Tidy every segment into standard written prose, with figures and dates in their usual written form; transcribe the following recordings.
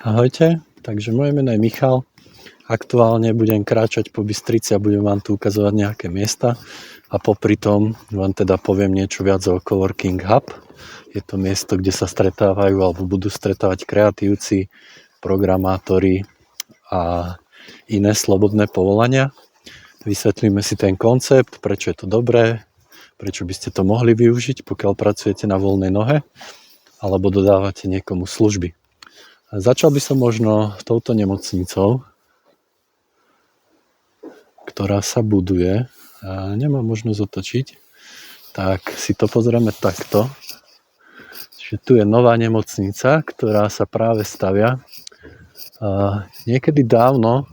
Ahojte, takže moje meno je Michal. Aktuálne budem kráčať po Bystrici a budem vám tu ukazovať nejaké miesta a popri tom vám teda poviem niečo viac o Coworking Hub. Je to miesto, kde sa stretávajú alebo budú stretávať kreatívci, programátori a iné slobodné povolania. Vysvetlíme si ten koncept, prečo je to dobré, prečo by ste to mohli využiť, pokiaľ pracujete na voľnej nohe alebo dodávate niekomu služby. Začal by som možno touto nemocnicou, ktorá sa buduje. A nemám možnosť otočiť, tak si to pozrieme takto. Čiže tu je nová nemocnica, ktorá sa práve stavia. A niekedy dávno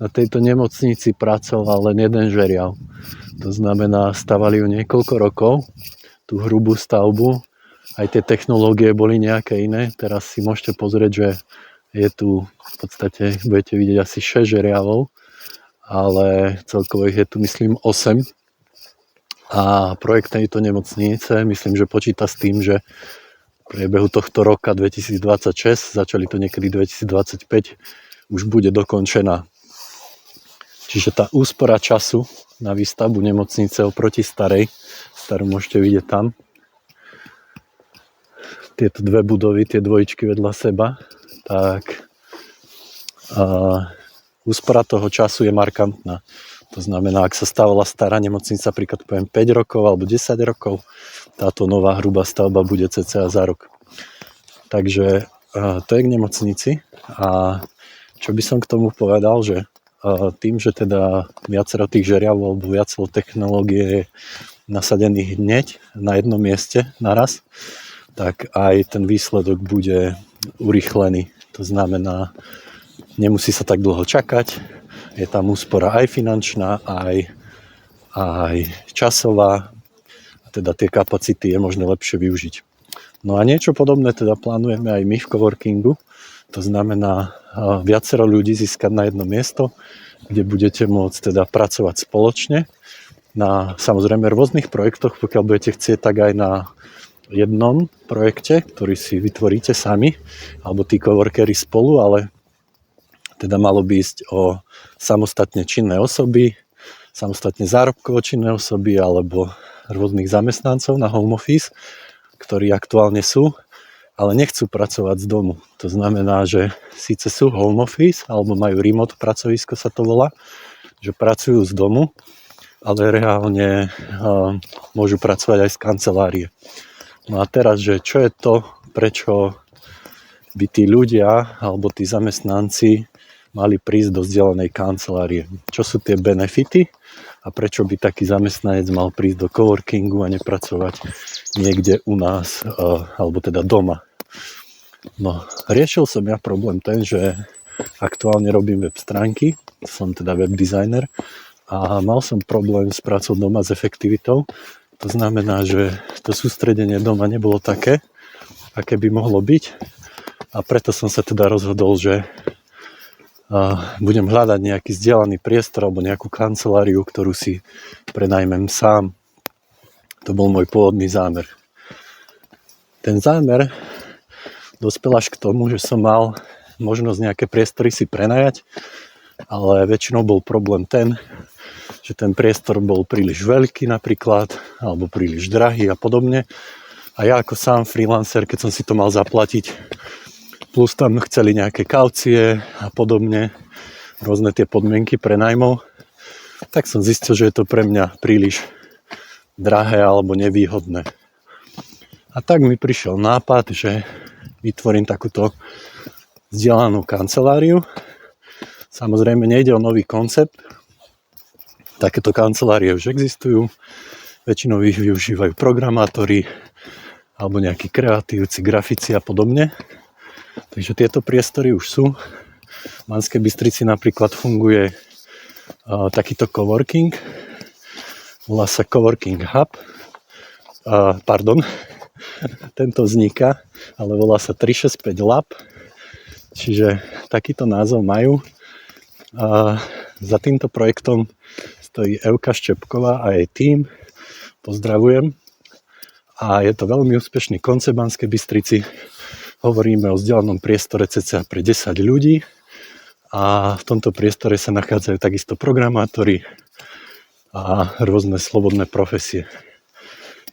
na tejto nemocnici pracoval len jeden žeriav. To znamená, stavali ju niekoľko rokov, tú hrubú stavbu. Aj tie technológie boli nejaké iné. Teraz si môžete pozrieť, že je tu v podstate, budete vidieť asi 6 žeriavov, ale celkovo ich je tu myslím 8. A projekt tejto nemocnice myslím, že počíta s tým, že v priebehu tohto roka 2026, začali to niekedy 2025, už bude dokončená. Čiže tá úspora času na výstavbu nemocnice oproti starej, starú môžete vidieť tam, tieto dve budovy, tie dvojičky vedľa seba, tak úspora toho času je markantná. To znamená, ak sa stavala stará nemocnica, napríklad poviem 5 rokov alebo 10 rokov, táto nová hrubá stavba bude cca za rok. Takže to je k nemocnici. A čo by som k tomu povedal, že tým, že teda viacero tých žeriavov alebo viacero technológie je nasadených hneď na jednom mieste naraz, tak aj ten výsledok bude urýchlený. To znamená, nemusí sa tak dlho čakať, je tam úspora aj finančná, aj časová, a teda tie kapacity je možné lepšie využiť. No a niečo podobné teda plánujeme aj my v coworkingu, to znamená viacero ľudí získať na jedno miesto, kde budete môcť teda pracovať spoločne na samozrejme rôznych projektoch, pokiaľ budete chcieť, tak aj na jednom projekte, ktorý si vytvoríte sami, alebo tí coworkery spolu, ale teda malo by ísť o samostatne činné osoby, samostatne zárobkovo činné osoby alebo rôznych zamestnancov na home office, ktorí aktuálne sú, ale nechcú pracovať z domu. To znamená, že síce sú home office, alebo majú remote pracovisko sa to volá, že pracujú z domu, ale reálne môžu pracovať aj z kancelárie. No a teraz, že čo je to, prečo by tí ľudia alebo tí zamestnanci mali prísť do vzdialenej kancelárie? Čo sú tie benefity a prečo by taký zamestnanec mal prísť do coworkingu a nepracovať niekde u nás, alebo teda doma? No, riešil som ja problém ten, že aktuálne robím web stránky, som teda web designer a mal som problém s prácou doma, s efektivitou. To znamená, že to sústredenie doma nebolo také, aké by mohlo byť, a preto som sa teda rozhodol, že budem hľadať nejaký vzdialený priestor alebo nejakú kanceláriu, ktorú si prenajmem sám. To bol môj pôvodný zámer. Ten zámer dospel až k tomu, že som mal možnosť nejaké priestory si prenajať, ale väčšinou bol problém ten, že ten priestor bol príliš veľký napríklad, alebo príliš drahý a podobne. A ja ako sám freelancer, keď som si to mal zaplatiť, plus tam chceli nejaké kaucie a podobne, rôzne tie podmienky prenajmov, tak som zistil, že je to pre mňa príliš drahé alebo nevýhodné. A tak mi prišiel nápad, že vytvorím takúto vzdialenú kanceláriu. Samozrejme nejde o nový koncept, takéto kancelárie už existujú, väčšinou ich využívajú programátori alebo nejakí kreatívci, grafici a podobne. Takže tieto priestory už sú. V Banskej Bystrici napríklad funguje takýto coworking, volá sa Coworking Hub. Tento vzniká, ale volá sa 365 Lab, čiže takýto názov majú. Za týmto projektom stojí Evka Ščepková a jej tím. Pozdravujem. A je to veľmi úspešný koncept v Banskej Bystrici. hovoríme o vzdialenom priestore cca pre 10 ľudí a v tomto priestore sa nachádzajú takisto programátori a rôzne slobodné profesie.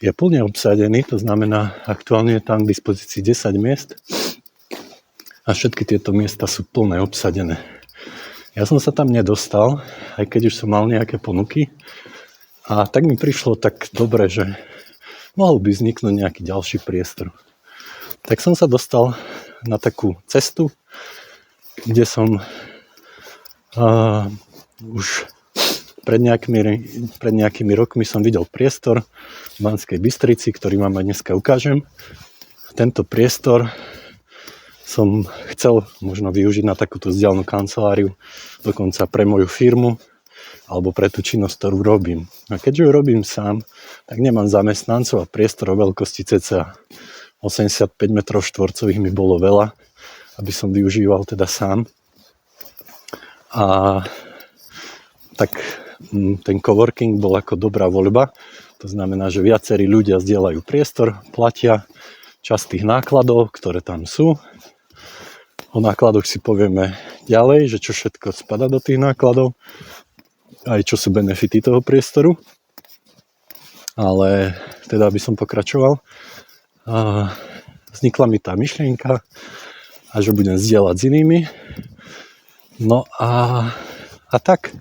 Je plne obsadený, to znamená, aktuálne je tam k dispozícii 10 miest a všetky tieto miesta sú plne obsadené. Ja som sa tam nedostal, aj keď už som mal nejaké ponuky a tak mi prišlo tak dobre, že mohol by vzniknúť nejaký ďalší priestor. Tak som sa dostal na takú cestu, kde som už pred nejakými rokmi som videl priestor v Banskej Bystrici, ktorý vám aj dneska ukážem. Tento priestor som chcel možno využiť na takúto vzdialenú kanceláriu, dokonca pre moju firmu alebo pre tú činnosť, ktorú robím. A keďže ju robím sám, tak nemám zamestnancov a priestor o veľkosti cca 85 m2 mi bolo veľa, aby som využíval teda sám. A tak ten coworking bol ako dobrá voľba. To znamená, že viacerí ľudia zdieľajú priestor, platia časť tých nákladov, ktoré tam sú. O nákladoch si povieme ďalej, že čo všetko spada do tých nákladov, aj čo sú benefity toho priestoru. Ale teda by som pokračoval. Vznikla mi tá myšlienka, a že budem zdieľať s inými. No a tak.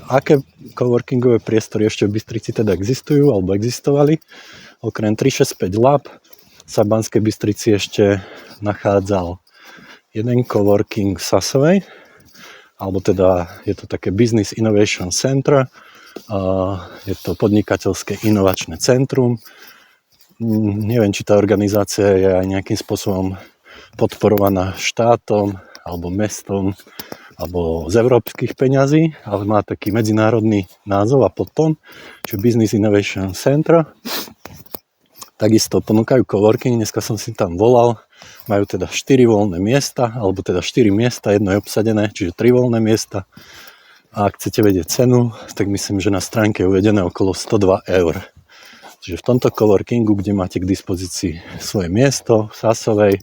Aké coworkingové priestory ešte v Bystrici teda existujú, alebo existovali? Okrem 365 Lab sa v Banskej Bystrici ešte nachádzal jeden coworking v Sasovej, alebo teda je to také Business Innovation Center, je to podnikateľské inovačné centrum. Neviem, či tá organizácia je aj nejakým spôsobom podporovaná štátom alebo mestom alebo z európskych peňazí, ale má taký medzinárodný názov a podpon, čiže Business Innovation Center. Takisto ponúkajú coworking, dneska som si tam volal, majú teda 4 voľné miesta, alebo teda 4 miesta, jedno je obsadené, čiže 3 voľné miesta. A ak chcete vedieť cenu, tak myslím, že na stránke je uvedené okolo 102 eur. Čiže v tomto coworkingu, kde máte k dispozícii svoje miesto v Sasovej,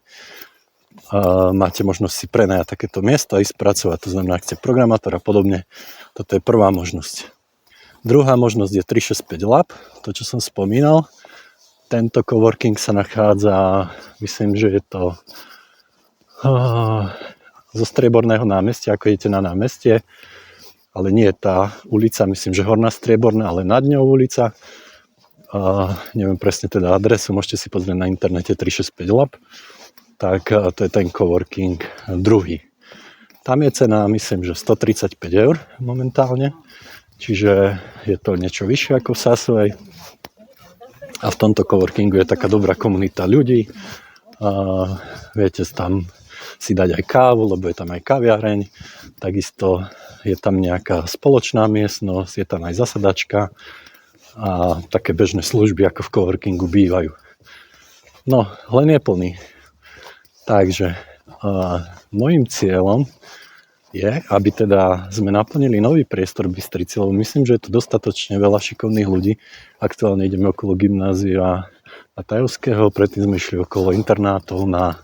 máte možnosť si prenajať takéto miesto a ísť pracovať. To znamená, ak ste programátor a podobne, toto je prvá možnosť. Druhá možnosť je 365 Lab, to čo som spomínal. Tento coworking sa nachádza, myslím, že je to zo Strieborného námestia, ako idete na námestie, ale nie je tá ulica, myslím, že Horná Strieborná, ale nad ňou ulica. Neviem presne teda adresu, môžete si pozrieť na internete 365 Lab, tak to je ten coworking druhý. Tam je cena, myslím, že 135 eur momentálne, čiže je to niečo vyššie ako v Sasovej. A v tomto coworkingu je taká dobrá komunita ľudí. Viete tam si dať aj kávu, lebo je tam aj kaviareň. Takisto je tam nejaká spoločná miestnosť, je tam aj zasadačka a také bežné služby ako v coworkingu bývajú. No, len je plný. Takže môjim cieľom je, aby teda sme naplnili nový priestor v Bystrici, lebo myslím, že je tu dostatočne veľa šikovných ľudí. Aktuálne ideme okolo gymnázia a Tajovského, predtým sme išli okolo internátov na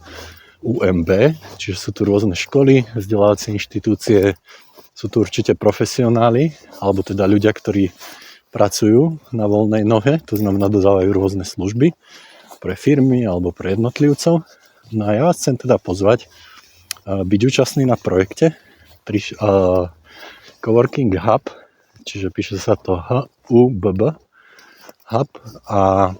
UMB, čiže sú tu rôzne školy, vzdelávacie inštitúcie, sú tu určite profesionáli, alebo teda ľudia, ktorí pracujú na voľnej nohe, to znamená dodávajú rôzne služby pre firmy alebo pre jednotlivcov. No a ja vás chcem teda pozvať byť účastný na projekte Coworking Hub, čiže píše sa to HUBB Hub a